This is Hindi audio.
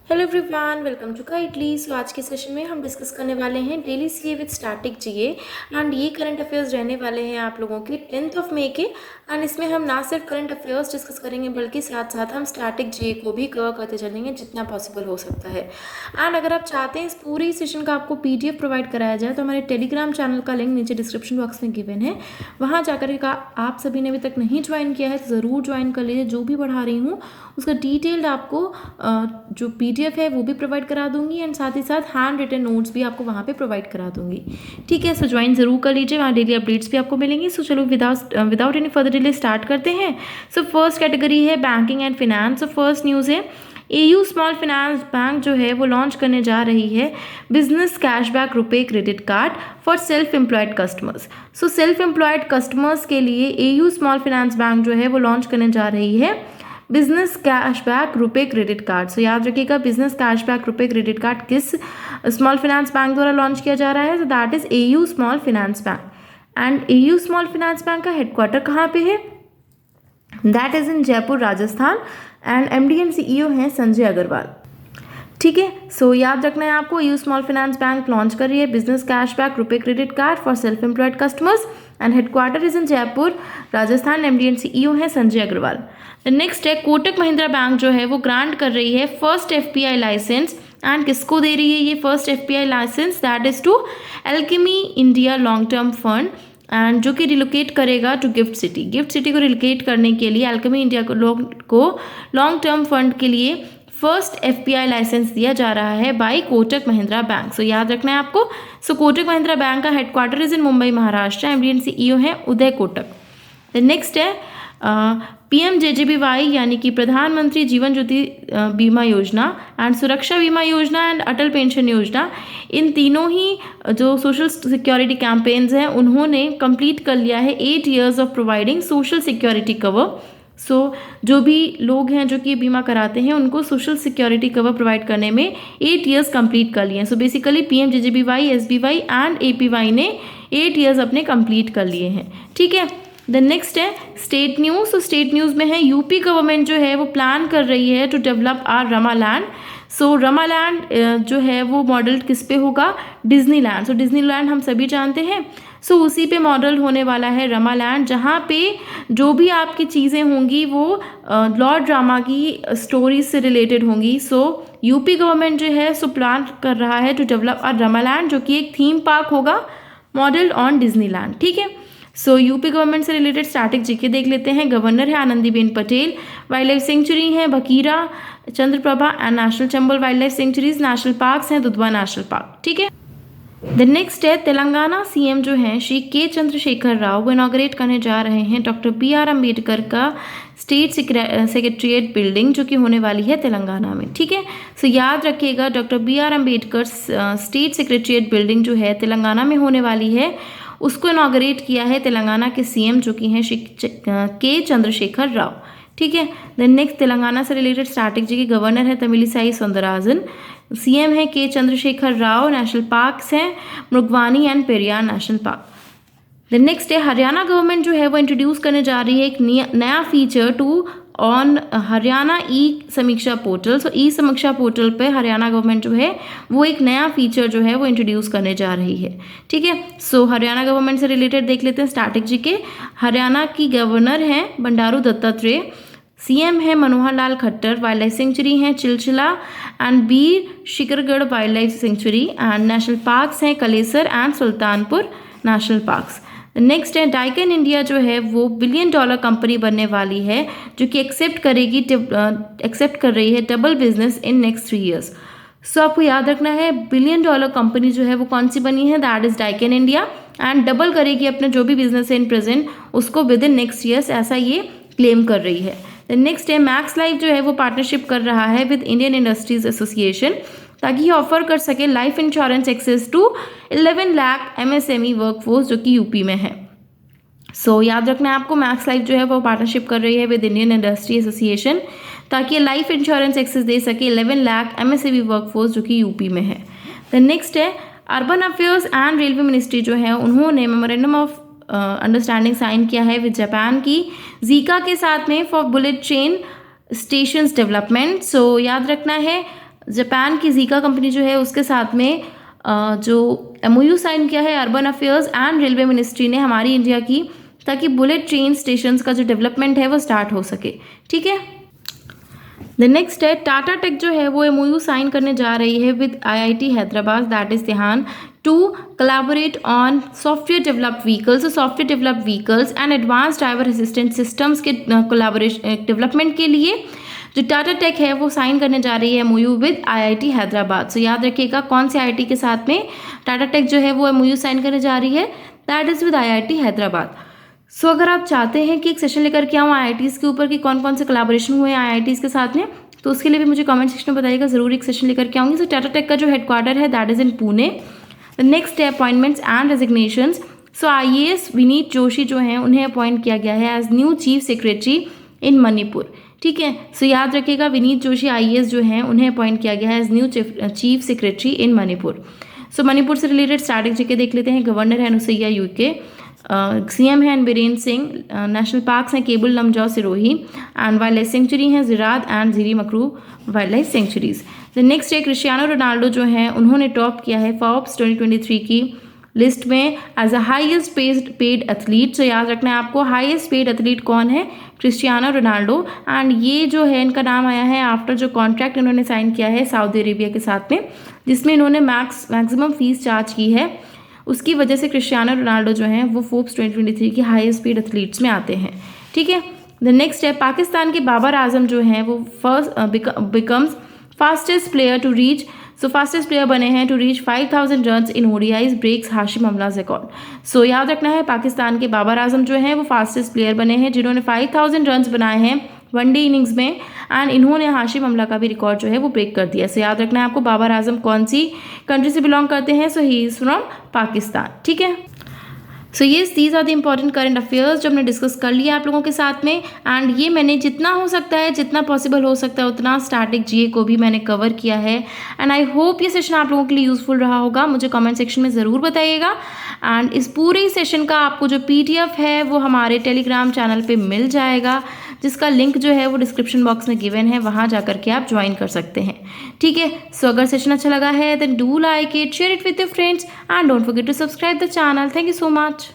Hello everyone, welcome to Kaitly. So आज के सेशन में हम डिस्कस करने वाले हैं daily CA with static GA and ये करंट अफेयर्स रहने वाले हैं आप लोगों के 10th ऑफ मई के। एंड इसमें हम ना सिर्फ करंट अफेयर्स डिस्कस करेंगे बल्कि साथ साथ हम स्टैटिक जीए को भी कवर करते चलेंगे जितना पॉसिबल हो सकता है। एंड अगर आप चाहते हैं इस पूरी सेशन का आपको पीडीएफ प्रोवाइड कराया जाए तो हमारे टेलीग्राम चैनल का लिंक नीचे डिस्क्रिप्शन बॉक्स में गिवन है, वहाँ जाकर का आप सभी ने अभी तक नहीं ज्वाइन किया है तो ज़रूर ज्वाइन कर लीजिए। जो भी पढ़ा रही हूँ उसका डिटेल्ड आपको जो पीडीएफ है वो भी प्रोवाइड करा दूंगी एंड साथ ही साथ हैंड रिटन नोट्स भी आपको वहाँ पे प्रोवाइड करा दूंगी। ठीक है, सो ज्वाइन ज़रूर कर लीजिए, वहाँ डेली अपडेट्स भी आपको मिलेंगी। सो चलो without any further delay start करते हैं। सो फर्स्ट कैटेगरी है banking and finance. So first news है एयू स्मॉल फाइनेंस बैंक जो है वो लॉन्च करने जा रही है बिजनेस कैशबैक रुपए credit card for self employed customers. So self employed customers के लिए एयू स्मॉल फाइनेंस बैंक जो है वो लॉन्च करने जा रही है बिजनेस कैशबैक रुपए क्रेडिट कार्ड। सो याद रखिएगा, बिजनेस कैशबैक रुपए क्रेडिट कार्ड किस स्मॉल फाइनेंस बैंक द्वारा लॉन्च किया जा रहा है? तो that is AU small finance bank. And AU small finance bank का हेडक्वार्टर कहाँ पे है? That is in Jaipur Rajasthan and MD and CEO हैं संजय अग्रवाल। ठीक है, सो याद रखना है आपको, AU small finance bank launch कर रही है बिजनेस कैशबैक रुपए credit card for self employed customers and headquarter is in Jaipur Rajasthan. MD and CEO हैं संजय अग्रवाल। नेक्स्ट है कोटक महिंद्रा बैंक जो है वो ग्रांट कर रही है फर्स्ट एफपीआई लाइसेंस। एंड किसको दे रही है ये first FPI license? That is to Alchemy India long term fund and जो कि रिलोकेट करेगा to GIFT City. GIFT City को रिलोकेट करने के लिए एल्केमी इंडिया को लॉन्ग टर्म फंड के लिए फर्स्ट एफपीआई लाइसेंस दिया जा रहा है by Kotak Mahindra bank. So याद रखना है आपको। सो कोटक महिंद्रा बैंक का headquarter is in Mumbai Maharashtra. MD and CEO है उदय कोटक। नेक्स्ट है पीएमजेजेबीवाई यानी कि प्रधानमंत्री जीवन ज्योति बीमा योजना एंड सुरक्षा बीमा योजना एंड अटल पेंशन योजना, इन तीनों ही जो सोशल सिक्योरिटी कैंपेन्स हैं उन्होंने कंप्लीट कर लिया है 8 years of providing social security cover. So जो भी लोग हैं जो कि बीमा कराते हैं उनको सोशल सिक्योरिटी कवर प्रोवाइड करने में 8 years कंप्लीट कर लिए हैं। So basically PMJJBY, SBY and APY ने 8 years अपने कंप्लीट कर लिए हैं। ठीक है, द नेक्स्ट है स्टेट न्यूज़। तो स्टेट न्यूज़ में है यूपी गवर्नमेंट जो है वो प्लान कर रही है टू डेवलप आर रमालैंड। सो रमालैंड जो है वो मॉडल किस पे होगा? डिज्नीलैंड। सो डिज्नीलैंड हम सभी जानते हैं, सो उसी पे मॉडल होने वाला है रमालैंड, जहाँ पे जो भी आपकी चीज़ें होंगी वो लॉर्ड ड्रामा की स्टोरीज से रिलेटेड होंगी। सो यूपी गवर्नमेंट जो है सो प्लान कर रहा है टू डेवलप आर रमालैंड जो कि एक थीम पार्क होगा मॉडल ऑन डिज्नीलैंड। ठीक है, सो यूपी गवर्नमेंट से रिलेटेड स्टैटिक जीके देख लेते हैं। गवर्नर है Anandiben Patel. Wild life sanctuary है Bakhira, Chandraprabha and national Chambal wild life sanctuaries. National parks हैं दुधवा नेशनल पार्क। ठीक है, द नेक्स्ट है तेलंगाना सीएम जो हैं श्री के चंद्रशेखर राव वो इनॉग्रेट करने जा रहे हैं डॉक्टर बी.आर. अम्बेडकर का स्टेट सेक्रेटरीट बिल्डिंग जो कि होने वाली है तेलंगाना में। ठीक है, सो याद रखिएगा doctor B R. Ambedkar state secretariat building जो है तेलंगाना में होने वाली है उसको इनॉग्रेट किया है तेलंगाना के सीएम जो कि हैं श्री के चंद्रशेखर राव। ठीक है, देन नेक्स्ट तेलंगाना से रिलेटेड स्टैटिक जी के गवर्नर है तमिलिसाई सौंदरराजन। सीएम है के चंद्रशेखर राव। नेशनल पार्क्स हैं Mrigavani and Periyar national park. Then next है हरियाणा गवर्नमेंट जो है वो इंट्रोड्यूस करने जा रही है एक नया फीचर टू ऑन हरियाणा ई समीक्षा पोर्टल। सो ई समीक्षा पोर्टल पे हरियाणा गवर्नमेंट जो है वो एक नया फीचर जो है वो इंट्रोड्यूस करने जा रही है। ठीक है, सो हरियाणा गवर्नमेंट से रिलेटेड देख लेते हैं स्टैटिक जी के। हरियाणा की गवर्नर हैं बंडारू दत्तात्रेय। सीएम है Manohar Lal Khattar. Wild life sanctuary हैं Chilchila and Bir Shikargarh wild life sanctuary and national parks हैं Kalesar and Sultanpur national parks. Next है डाइकन इंडिया जो है वो $1 billion कंपनी बनने वाली है जो कि एक्सेप्ट कर रही है double business in next 3 years। सो आपको याद रखना है $1 billion कंपनी जो है वो कौन सी बनी है? That is Daikin India and double करेगी अपने जो भी बिजनेस है इन प्रेजेंट उसको विद इन नेक्स्ट ईयर्स, ऐसा ये क्लेम कर रही है। नेक्स्ट है मैक्स लाइफ जो है वो पार्टनरशिप कर रहा है विद इंडियन इंडस्ट्रीज एसोसिएशन ताकि ये ऑफर कर सके life insurance access to 11 lakh MSME workforce जो कि यूपी में है। सो याद रखना है आपको, मैक्स लाइफ जो है वो पार्टनरशिप कर रही है विद इंडियन इंडस्ट्री एसोसिएशन ताकि ये लाइफ इंश्योरेंस एक्सेस दे सके 11 लाख एमएसएमई वर्कफोर्स जो कि यूपी में है। देन नेक्स्ट है urban affairs and railway ministry जो है उन्होंने मेमोरेंडम ऑफ अंडरस्टैंडिंग साइन किया है विद जापान की जीका के साथ में for bullet train stations development. So याद रखना है जापान की जीका कंपनी जो है उसके साथ में जो MOU साइन किया है urban affairs and railway ministry ने हमारी इंडिया की, ताकि बुलेट ट्रेन स्टेशंस का जो डेवलपमेंट है वो स्टार्ट हो सके। ठीक है, द नेक्स्ट है टाटा टेक जो है वो MOU साइन करने जा रही है with IIT Hyderabad, that is ध्यान, to collaborate on software developed vehicles and advance driver assistant systems के कोलैबोरेशन डेवलपमेंट के लिए जो टाटा टेक है वो साइन करने जा रही है MOU विद IIT हैदराबाद। सो याद रखिएगा कौन से IIT के साथ में टाटा टेक जो है वो MOU साइन करने जा रही है, that is with IIT Hyderabad. So अगर आप चाहते हैं कि एक सेशन लेकर के आऊँ IITs के ऊपर कि कौन कौन से कोलैबोरेशन हुए हैं IITs के साथ में, तो उसके लिए भी मुझे कमेंट सेक्शन में बताइएगा, ज़रूर एक सेशन लेकर के आऊँगी। सो टाटा टेक का जो हेडक्वार्टर है that is in Pune. The next है appointments and resignations. So IAS Vineet Joshi जो हैं उन्हें अपॉइंट किया गया है as new chief secretary in Manipur. ठीक है, सो याद रखिएगा विनीत जोशी IAS जो हैं उन्हें अपॉइंट किया गया है as new chief secretary in Manipur. So Manipur से रिलेटेड स्टैटिक जीके देख लेते हैं। गवर्नर है अनुसैया UK, CM है बीरेन सिंह, नेशनल पार्क्स हैं Keibul Lamjao Sirohi, and wild life sanctuary हैं जिराद and Jiri Makru wild life sanctuaries. The next है क्रिस्टियानो रोनाल्डो जो हैं उन्होंने टॉप किया है फोर्ब्स 2023 की लिस्ट में as a highest paid athlete. So याद रखना है आपको हाईएस्ट पेड एथलीट कौन है, क्रिस्टियानो रोनाल्डो। एंड ये जो है इनका नाम आया है आफ्टर जो कॉन्ट्रैक्ट इन्होंने साइन किया है सऊदी अरेबिया के साथ में, जिसमें इन्होंने मैक्सिमम फीस चार्ज की है, उसकी वजह से क्रिस्टियानो रोनाल्डो जो हैं वो फोर्ब्स 2023 की हाईएस्ट पेड एथलीट्स में आते हैं। ठीक है, द नेक्स्ट है पाकिस्तान के बाबर आजम जो हैं वो becomes fastest player to reach, so fastest player बने हैं to reach 5000 runs in ODIs, breaks Hashim Amla's record. So याद रखना है पाकिस्तान के बाबर आजम जो हैं वो फास्टेस्ट प्लेयर बने हैं जिन्होंने 5000 रन्स बनाए हैं वनडे इनिंग्स में, एंड इन्होंने हाशिम अमला का भी रिकॉर्ड जो है वो ब्रेक कर दिया। सो याद रखना है आपको बाबर आजम कौन सी कंट्री से बिलोंग करते हैं, so he is from Pakistan. ठीक है, सो ये these are the important current affairs जो हमने डिस्कस कर लिया आप लोगों के साथ में, एंड ये मैंने जितना हो सकता है जितना पॉसिबल हो सकता है उतना स्टैटिक GA को भी मैंने कवर किया है, एंड आई होप ये सेशन आप लोगों के लिए यूज़फुल रहा होगा। मुझे कमेंट सेक्शन में ज़रूर बताइएगा, एंड इस पूरे सेशन का आपको जो PDF है वो हमारे टेलीग्राम चैनल पे मिल जाएगा, जिसका लिंक जो है वो डिस्क्रिप्शन बॉक्स में गिवन है, वहाँ जा करके आप ज्वाइन कर सकते हैं। ठीक है, सो अगर सेशन अच्छा लगा है then do like it, share it with your friends and don't forget to subscribe the channel. Thank you so much.